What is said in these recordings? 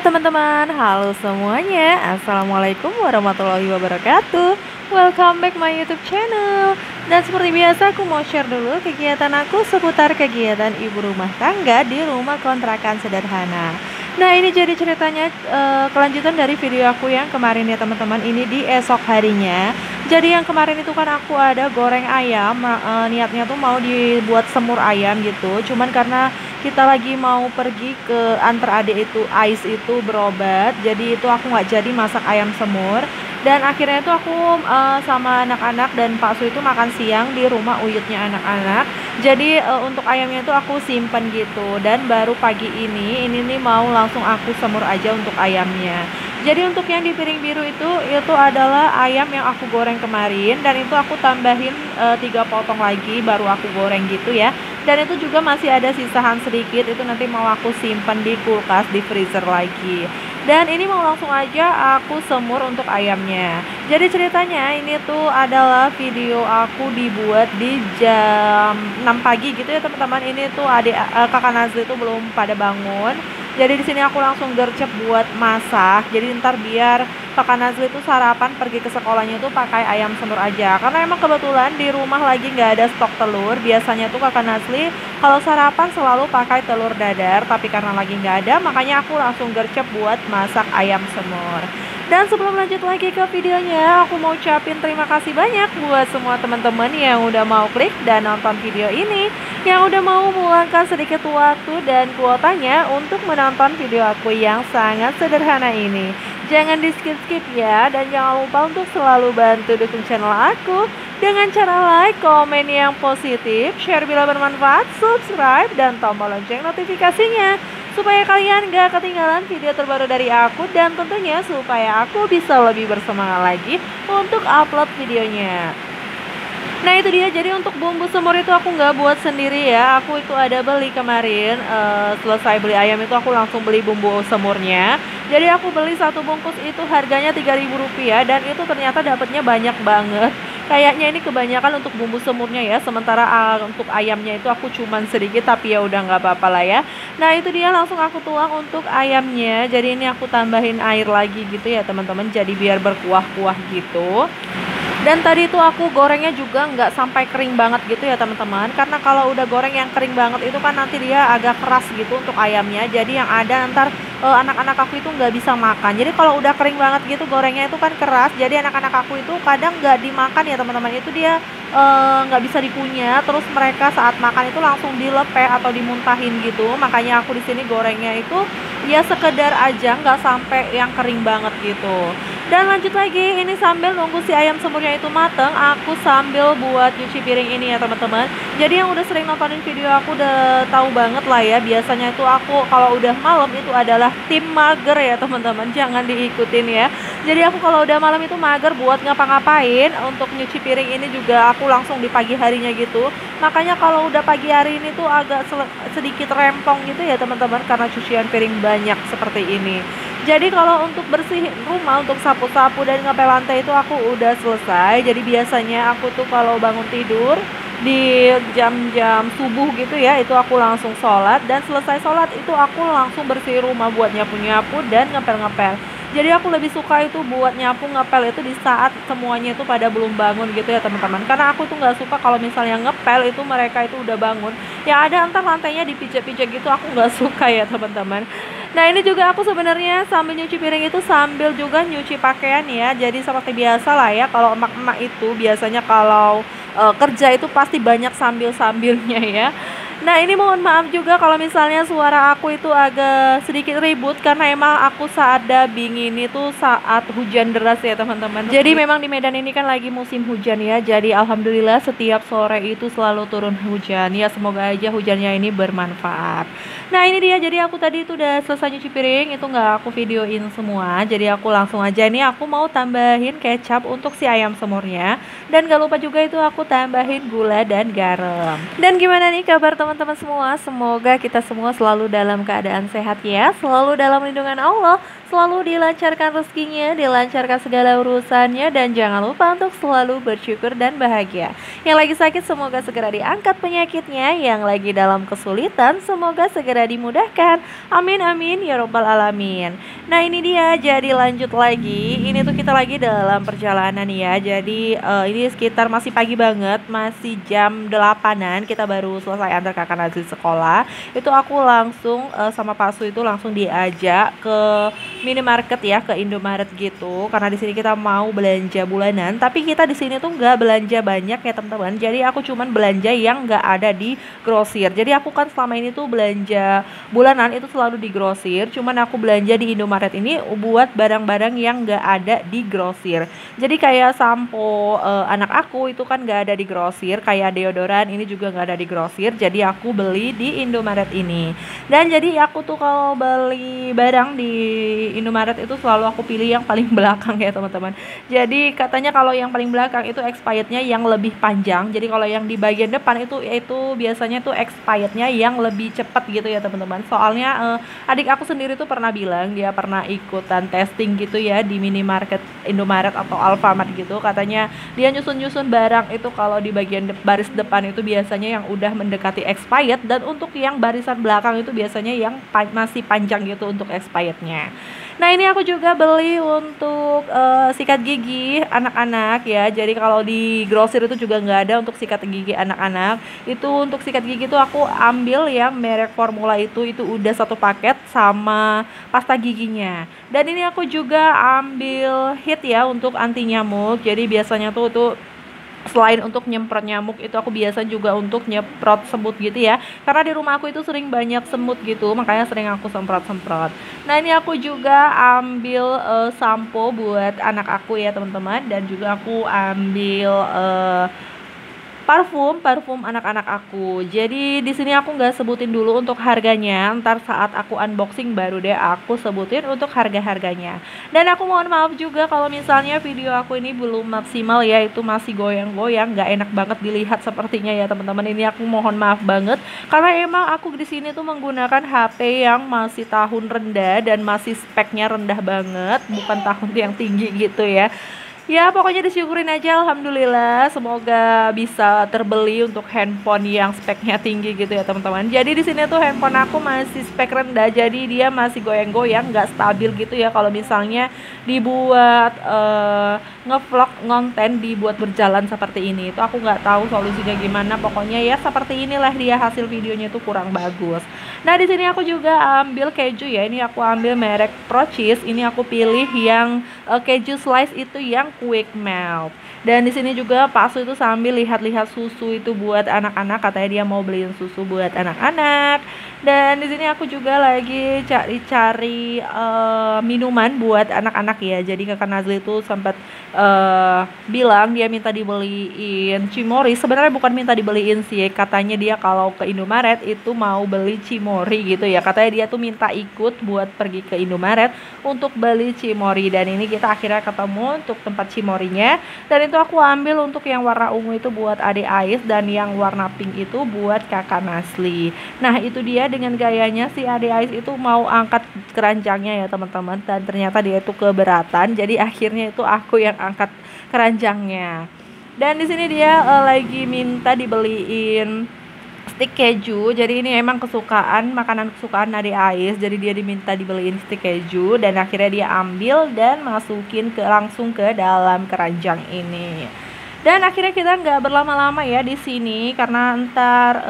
teman-teman, halo semuanya. Assalamualaikum warahmatullahi wabarakatuh. Welcome back my YouTube channel. Dan seperti biasa aku mau share dulu kegiatan aku seputar kegiatan ibu rumah tangga di rumah kontrakan sederhana. Nah, ini jadi ceritanya kelanjutan dari video aku yang kemarin ya teman-teman. Ini di esok harinya. Jadi yang kemarin itu kan aku ada goreng ayam, niatnya tuh mau dibuat semur ayam gitu. Cuman karena kita lagi mau pergi ke antar adik itu Ais itu berobat, jadi itu aku nggak jadi masak ayam semur. Dan akhirnya itu aku sama anak-anak dan Pak Su itu makan siang di rumah uyutnya anak-anak. Jadi untuk ayamnya itu aku simpen gitu, dan baru pagi ini nih mau langsung aku semur aja untuk ayamnya. Jadi untuk yang di piring biru itu adalah ayam yang aku goreng kemarin, dan itu aku tambahin 3 potong lagi baru aku goreng gitu ya. Dan itu juga masih ada sisahan sedikit, itu nanti mau aku simpan di kulkas, di freezer lagi. Dan ini mau langsung aja aku semur untuk ayamnya. Jadi ceritanya ini tuh adalah video aku dibuat di jam 6 pagi gitu ya teman-teman. Ini tuh kakak Nazli itu belum pada bangun. Jadi di sini aku langsung gercep buat masak. Jadi ntar biar kakak Nazli itu sarapan pergi ke sekolahnya itu pakai ayam semur aja. Karena emang kebetulan di rumah lagi nggak ada stok telur. Biasanya tuh kakak Nazli kalau sarapan selalu pakai telur dadar. Tapi karena lagi nggak ada, makanya aku langsung gercep buat masak ayam semur. Dan sebelum lanjut lagi ke videonya, aku mau ucapin terima kasih banyak buat semua teman-teman yang udah mau klik dan nonton video ini, yang udah mau meluangkan sedikit waktu dan kuotanya untuk menonton video aku yang sangat sederhana ini. Jangan di skip-skip ya, dan jangan lupa untuk selalu bantu dukung channel aku dengan cara like, komen yang positif, share bila bermanfaat, subscribe, dan tombol lonceng notifikasinya, supaya kalian gak ketinggalan video terbaru dari aku, dan tentunya supaya aku bisa lebih bersemangat lagi untuk upload videonya. Nah itu dia, jadi untuk bumbu semur itu aku nggak buat sendiri ya. Aku itu ada beli kemarin, selesai beli ayam itu aku langsung beli bumbu semurnya. Jadi aku beli 1 bungkus itu harganya Rp3.000, dan itu ternyata dapatnya banyak banget. Kayaknya ini kebanyakan untuk bumbu semurnya ya. Sementara untuk ayamnya itu aku cuman sedikit, tapi ya udah nggak apa-apa lah ya. Nah itu dia, langsung aku tuang untuk ayamnya. Jadi ini aku tambahin air lagi gitu ya teman-teman. Jadi biar berkuah-kuah gitu. Dan tadi itu aku gorengnya juga nggak sampai kering banget gitu ya teman-teman. Karena kalau udah goreng yang kering banget itu kan nanti dia agak keras gitu untuk ayamnya. Jadi yang ada ntar anak-anak aku itu nggak bisa makan. Jadi kalau udah kering banget gitu gorengnya itu kan keras. Jadi anak-anak aku itu kadang nggak dimakan ya teman-teman. Itu dia nggak bisa dikunyah. Terus mereka saat makan itu langsung dilepeh atau dimuntahin gitu. Makanya aku di sini gorengnya itu ya sekedar aja, nggak sampai yang kering banget gitu. Dan lanjut lagi, ini sambil nunggu si ayam semurnya itu mateng, aku sambil buat nyuci piring ini ya teman-teman. Jadi yang udah sering nontonin video aku udah tahu banget lah ya, biasanya itu aku kalau udah malam itu adalah tim mager ya teman-teman, jangan diikutin ya. Jadi aku kalau udah malam itu mager buat ngapa-ngapain. Untuk nyuci piring ini juga aku langsung di pagi harinya gitu. Makanya kalau udah pagi hari ini tuh agak sedikit rempong gitu ya teman-teman, karena cucian piring banyak seperti ini. Jadi kalau untuk bersihin rumah, untuk sapu-sapu dan ngepel lantai itu aku udah selesai. Jadi biasanya aku tuh kalau bangun tidur di jam-jam subuh gitu ya, itu aku langsung sholat. Dan selesai sholat itu aku langsung bersih rumah buat nyapu-nyapu dan ngepel-ngepel. Jadi aku lebih suka itu buat nyapu ngepel itu di saat semuanya itu pada belum bangun gitu ya teman-teman. Karena aku tuh nggak suka kalau misalnya ngepel itu mereka itu udah bangun. Yang ada antar lantainya dipijak-pijak gitu, aku nggak suka ya teman-teman. Nah ini juga aku sebenarnya sambil nyuci piring itu sambil juga nyuci pakaian ya. Jadi seperti biasa lah ya, kalau emak-emak itu biasanya kalau kerja itu pasti banyak sambil-sambilnya ya. Nah ini mohon maaf juga kalau misalnya suara aku itu agak sedikit ribut, karena emang aku saat dubbing ini tuh saat hujan deras ya teman-teman. Jadi memang di Medan ini kan lagi musim hujan ya. Jadi alhamdulillah setiap sore itu selalu turun hujan ya. Semoga aja hujannya ini bermanfaat. Nah ini dia, jadi aku tadi itu udah selesai nyuci piring, itu nggak aku videoin semua. Jadi aku langsung aja nih, aku mau tambahin kecap untuk si ayam semurnya. Dan gak lupa juga itu aku tambahin gula dan garam. Dan gimana nih kabar teman-teman semua? Semoga kita semua selalu dalam keadaan sehat ya, selalu dalam lindungan Allah, selalu dilancarkan rezekinya, dilancarkan segala urusannya, dan jangan lupa untuk selalu bersyukur dan bahagia. Yang lagi sakit semoga segera diangkat penyakitnya, yang lagi dalam kesulitan semoga segera dimudahkan. Amin amin ya robbal alamin. Nah ini dia, jadi lanjut lagi. Ini tuh kita lagi dalam perjalanan ya. Jadi ini sekitar masih pagi banget, masih jam 8-an. Kita baru selesai antar kakak Nazli sekolah. Itu aku langsung sama Pak Su itu langsung diajak ke minimarket ya, ke Indomaret gitu. Karena di sini kita mau belanja bulanan, tapi kita di sini tuh nggak belanja banyak ya teman-teman. Jadi aku cuman belanja yang nggak ada di grosir. Jadi aku kan selama ini tuh belanja bulanan itu selalu di grosir. Cuman aku belanja di Indomaret ini buat barang-barang yang nggak ada di grosir. Jadi kayak sampo anak aku itu kan nggak ada di grosir. Kayak deodoran ini juga nggak ada di grosir. Jadi aku beli di Indomaret ini. Dan jadi aku tuh kalau beli barang di Indomaret itu selalu aku pilih yang paling belakang ya teman-teman. Jadi katanya kalau yang paling belakang itu expirednya yang lebih panjang. Jadi kalau yang di bagian depan itu biasanya tuh expirednya yang lebih cepat gitu ya teman-teman. Soalnya adik aku sendiri tuh pernah bilang dia pernah ikutan testing gitu ya di minimarket Indomaret atau Alfamart gitu. Katanya dia nyusun-nyusun barang itu kalau di bagian baris depan itu biasanya yang udah mendekati expired, dan untuk yang barisan belakang itu biasanya yang masih panjang gitu untuk expirednya. Nah ini aku juga beli untuk sikat gigi anak-anak ya. Jadi kalau di grosir itu juga nggak ada untuk sikat gigi anak-anak. Itu untuk sikat gigi itu aku ambil yang merek Formula itu udah satu paket sama pasta giginya. Dan ini aku juga ambil hit ya untuk anti nyamuk. Jadi biasanya tuh selain untuk nyemprot nyamuk itu aku biasa juga untuk nyemprot semut gitu ya, karena di rumah aku itu sering banyak semut gitu, makanya sering aku semprot-semprot. Nah ini aku juga ambil sampo buat anak aku ya teman-teman, dan juga aku ambil parfum anak-anak aku. Jadi di sini aku nggak sebutin dulu untuk harganya. Ntar saat aku unboxing baru deh aku sebutin untuk harga-harganya. Dan aku mohon maaf juga kalau misalnya video aku ini belum maksimal ya, itu masih goyang-goyang, nggak enak banget dilihat sepertinya ya teman-teman. Ini aku mohon maaf banget karena emang aku di sini tuh menggunakan HP yang masih tahun rendah dan masih speknya rendah banget, bukan tahun yang tinggi gitu ya. Ya pokoknya disyukurin aja, alhamdulillah. Semoga bisa terbeli untuk handphone yang speknya tinggi gitu ya teman-teman. Jadi di sini tuh handphone aku masih spek rendah, jadi dia masih goyang-goyang, nggak stabil gitu ya. Kalau misalnya dibuat ngevlog konten, dibuat berjalan seperti ini, itu aku nggak tahu solusinya gimana. Pokoknya ya seperti inilah dia, hasil videonya itu kurang bagus. Nah di sini aku juga ambil keju ya. Ini aku ambil merek Pro Cheese. Ini aku pilih yang keju slice itu yang quick melt. Dan di sini juga Pak Su itu sambil lihat-lihat susu itu buat anak-anak, katanya dia mau beliin susu buat anak-anak. Dan di sini aku juga lagi cari-cari minuman buat anak-anak ya. Jadi kakak Nazli itu sempat bilang dia minta dibeliin Cimori. Sebenarnya bukan minta dibeliin sih, katanya dia kalau ke Indomaret itu mau beli Cimori gitu ya. Katanya dia tuh minta ikut buat pergi ke Indomaret untuk beli Cimori. Dan ini kita akhirnya ketemu untuk tempat Cimorinya. Dan itu aku ambil untuk yang warna ungu itu buat adik Ais, dan yang warna pink itu buat kakak Nasli. Nah itu dia, dengan gayanya si adik Ais itu mau angkat keranjangnya ya teman-teman, dan ternyata dia itu keberatan. Jadi akhirnya itu aku yang angkat keranjangnya. Dan di sini dia lagi minta dibeliin stik keju. Jadi ini emang makanan kesukaan adik Ais. Jadi dia diminta dibeliin stik keju, dan akhirnya dia ambil dan masukin langsung ke dalam keranjang ini. Dan akhirnya kita nggak berlama-lama ya di sini, karena ntar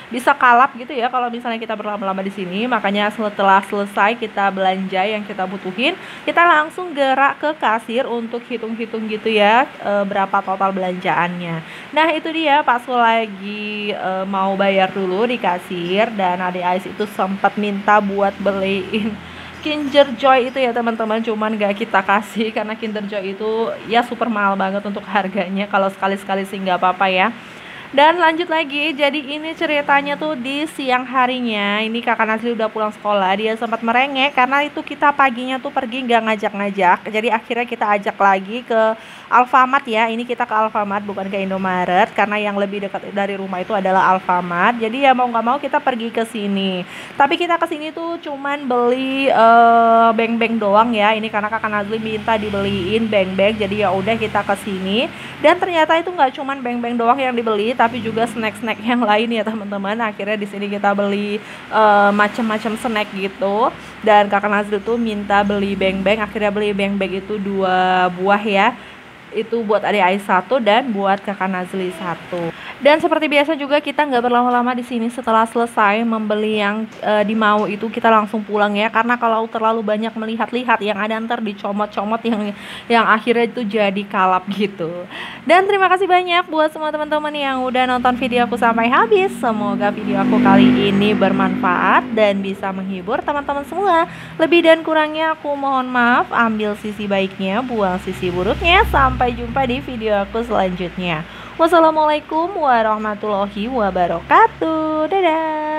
bisa kalap gitu ya kalau misalnya kita berlama-lama di sini. Makanya setelah selesai kita belanja yang kita butuhin, kita langsung gerak ke kasir untuk hitung-hitung gitu ya berapa total belanjaannya. Nah itu dia, Pak Sul lagi mau bayar dulu di kasir, dan adik Ais itu sempat minta buat beliin Kinder Joy itu ya teman-teman, cuman gak kita kasih karena Kinder Joy itu ya super mahal banget untuk harganya. Kalau sekali-sekali sih nggak apa-apa ya. Dan lanjut lagi, jadi ini ceritanya tuh di siang harinya. Ini kakak Nazli udah pulang sekolah, dia sempat merengek karena itu kita paginya tuh pergi nggak ngajak-ngajak. Jadi akhirnya kita ajak lagi ke Alfamart ya. Ini kita ke Alfamart bukan ke Indomaret karena yang lebih dekat dari rumah itu adalah Alfamart. Jadi ya mau nggak mau kita pergi ke sini. Tapi kita ke sini tuh cuman beli beng-beng doang ya. Ini karena kakak Nazli minta dibeliin beng-beng. Jadi ya udah kita ke sini. Dan ternyata itu nggak cuman beng-beng doang yang dibeli, tapi juga snack-snack yang lain ya teman-teman. Akhirnya di sini kita beli macam-macam snack gitu. Dan kakak Nazli tuh minta beli beng-beng, akhirnya beli beng-beng itu 2 buah ya. Itu buat adik Ais 1 dan buat kakak Nazli 1. Dan seperti biasa juga kita nggak berlama-lama di sini. Setelah selesai membeli yang di Mau itu kita langsung pulang ya, karena kalau terlalu banyak melihat-lihat yang ada ntar dicomot-comot yang akhirnya itu jadi kalap gitu. Dan terima kasih banyak buat semua teman-teman yang udah nonton video aku sampai habis. Semoga video aku kali ini bermanfaat dan bisa menghibur teman-teman semua. Lebih dan kurangnya aku mohon maaf. Ambil sisi baiknya, buang sisi buruknya. Sampai jumpa di video aku selanjutnya. Wassalamualaikum warahmatullahi wabarakatuh. Dadah.